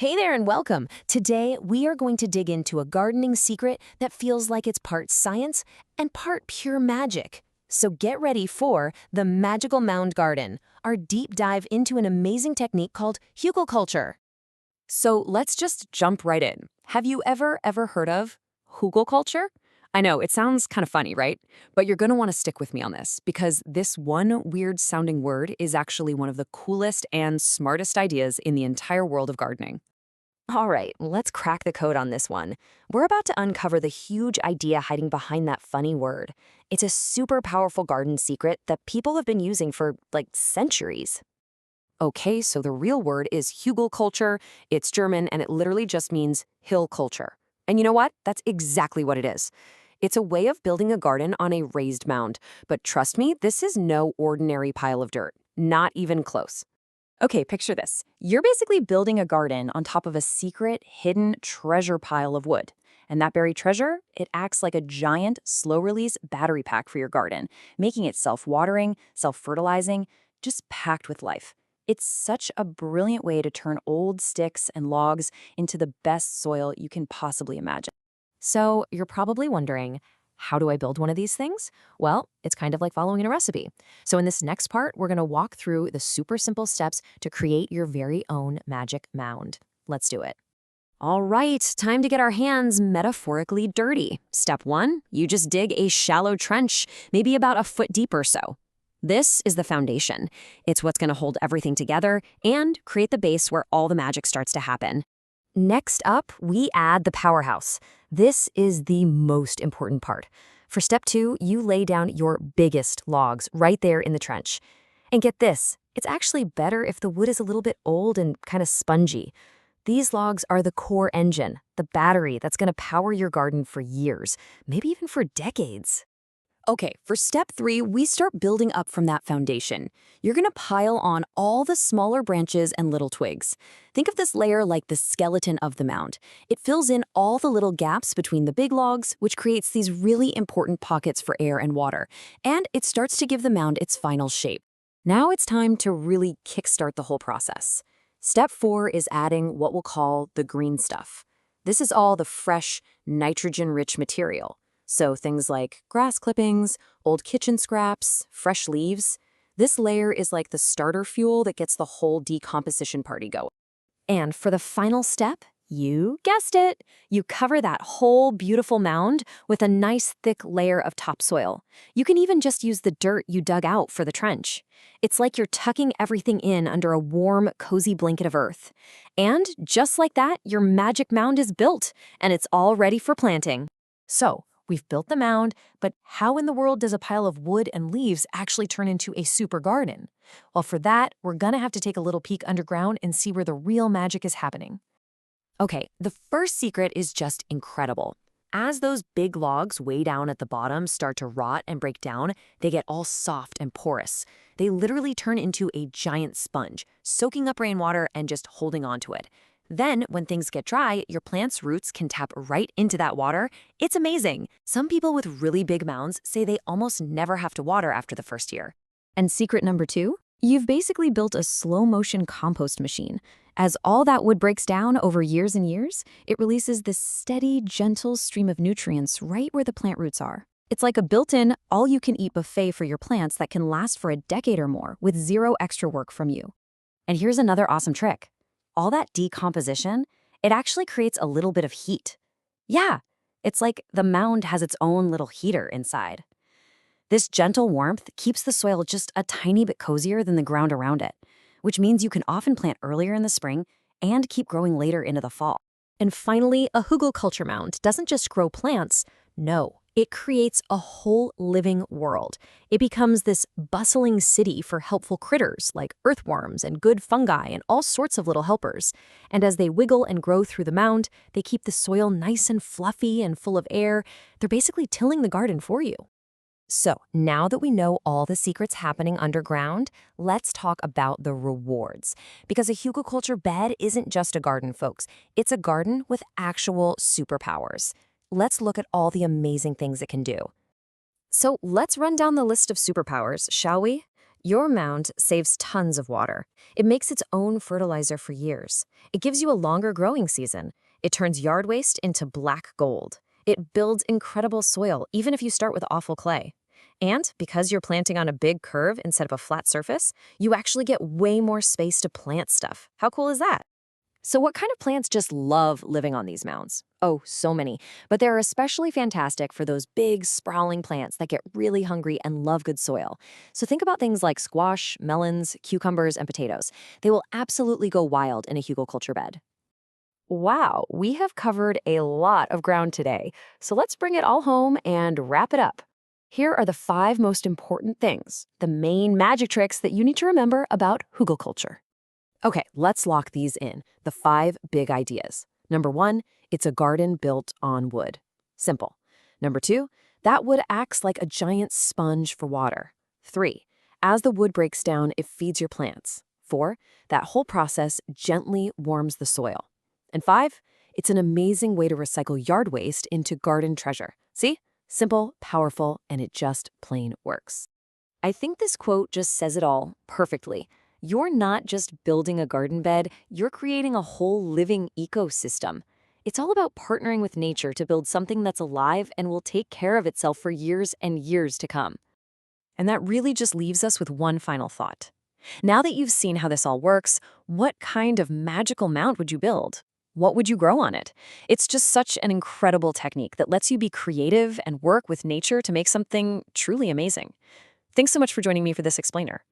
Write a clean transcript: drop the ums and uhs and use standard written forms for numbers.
Hey there and welcome. Today, we are going to dig into a gardening secret that feels like it's part science and part pure magic. So get ready for the magical mound garden, our deep dive into an amazing technique called Hugelkultur. So let's just jump right in. Have you ever heard of Hugelkultur? I know, it sounds kind of funny, right? But you're going to want to stick with me on this because this one weird sounding word is actually one of the coolest and smartest ideas in the entire world of gardening. All right, let's crack the code on this one. We're about to uncover the huge idea hiding behind that funny word. It's a super powerful garden secret that people have been using for, like, centuries. Okay, so the real word is Hugelkultur. It's German, and it literally just means hill culture. And you know what? That's exactly what it is. It's a way of building a garden on a raised mound. But trust me, this is no ordinary pile of dirt. Not even close. Okay, picture this. You're basically building a garden on top of a secret, hidden treasure pile of wood. And that buried treasure, it acts like a giant, slow-release battery pack for your garden, making it self-watering, self-fertilizing, just packed with life. It's such a brilliant way to turn old sticks and logs into the best soil you can possibly imagine. So you're probably wondering, how do I build one of these things? Well, it's kind of like following a recipe. So in this next part, we're going to walk through the super simple steps to create your very own magic mound. Let's do it. All right, time to get our hands metaphorically dirty. Step 1, you just dig a shallow trench, maybe about a foot deep or so. This is the foundation. It's what's going to hold everything together and create the base where all the magic starts to happen. Next up, we add the powerhouse. This is the most important part. For step 2, you lay down your biggest logs right there in the trench. And get this, it's actually better if the wood is a little bit old and kind of spongy. These logs are the core engine, the battery that's going to power your garden for years, maybe even for decades. Okay, for step 3, we start building up from that foundation. You're going to pile on all the smaller branches and little twigs. Think of this layer like the skeleton of the mound. It fills in all the little gaps between the big logs, which creates these really important pockets for air and water. And it starts to give the mound its final shape. Now it's time to really kickstart the whole process. Step 4 is adding what we'll call the green stuff. This is all the fresh, nitrogen-rich material. So things like grass clippings, old kitchen scraps, fresh leaves. This layer is like the starter fuel that gets the whole decomposition party going. And for the final step, you guessed it, you cover that whole beautiful mound with a nice thick layer of topsoil. You can even just use the dirt you dug out for the trench. It's like you're tucking everything in under a warm, cozy blanket of earth. And just like that, your magic mound is built, and it's all ready for planting. So, we've built the mound, but how in the world does a pile of wood and leaves actually turn into a super garden? Well, for that, we're gonna have to take a little peek underground and see where the real magic is happening. Okay, the first secret is just incredible. As those big logs way down at the bottom start to rot and break down, they get all soft and porous. They literally turn into a giant sponge, soaking up rainwater and just holding on to it. Then, when things get dry, your plant's roots can tap right into that water. It's amazing. Some people with really big mounds say they almost never have to water after the first year. And secret number 2? You've basically built a slow-motion compost machine. As all that wood breaks down over years and years, it releases this steady, gentle stream of nutrients right where the plant roots are. It's like a built-in, all-you-can-eat buffet for your plants that can last for a decade or more with zero extra work from you. And here's another awesome trick. All that decomposition, it actually creates a little bit of heat. Yeah, it's like the mound has its own little heater inside. This gentle warmth keeps the soil just a tiny bit cozier than the ground around it, which means you can often plant earlier in the spring and keep growing later into the fall. And finally, a Hugelkultur mound doesn't just grow plants. No, it creates a whole living world. It becomes this bustling city for helpful critters like earthworms and good fungi and all sorts of little helpers. And as they wiggle and grow through the mound, they keep the soil nice and fluffy and full of air. They're basically tilling the garden for you. So now that we know all the secrets happening underground, let's talk about the rewards. Because a Hugelkultur bed isn't just a garden, folks. It's a garden with actual superpowers. Let's look at all the amazing things it can do. So let's run down the list of superpowers, shall we? Your mound saves tons of water. It makes its own fertilizer for years. It gives you a longer growing season. It turns yard waste into black gold. It builds incredible soil, even if you start with awful clay. And because you're planting on a big curve instead of a flat surface, you actually get way more space to plant stuff. How cool is that? So what kind of plants just love living on these mounds? Oh, so many. But they're especially fantastic for those big, sprawling plants that get really hungry and love good soil. So think about things like squash, melons, cucumbers, and potatoes. They will absolutely go wild in a hugelkultur bed. Wow, we have covered a lot of ground today. So let's bring it all home and wrap it up. Here are the 5 most important things, the main magic tricks that you need to remember about hugelkultur. Okay, let's lock these in. The 5 big ideas. Number 1, it's a garden built on wood. Simple. Number 2, that wood acts like a giant sponge for water. 3, as the wood breaks down, it feeds your plants. 4, that whole process gently warms the soil. And 5, it's an amazing way to recycle yard waste into garden treasure. See? Simple, powerful, and it just plain works. I think this quote just says it all perfectly. You're not just building a garden bed, you're creating a whole living ecosystem. It's all about partnering with nature to build something that's alive and will take care of itself for years and years to come. And that really just leaves us with one final thought. Now that you've seen how this all works, what kind of magical mound would you build? What would you grow on it? It's just such an incredible technique that lets you be creative and work with nature to make something truly amazing. Thanks so much for joining me for this explainer.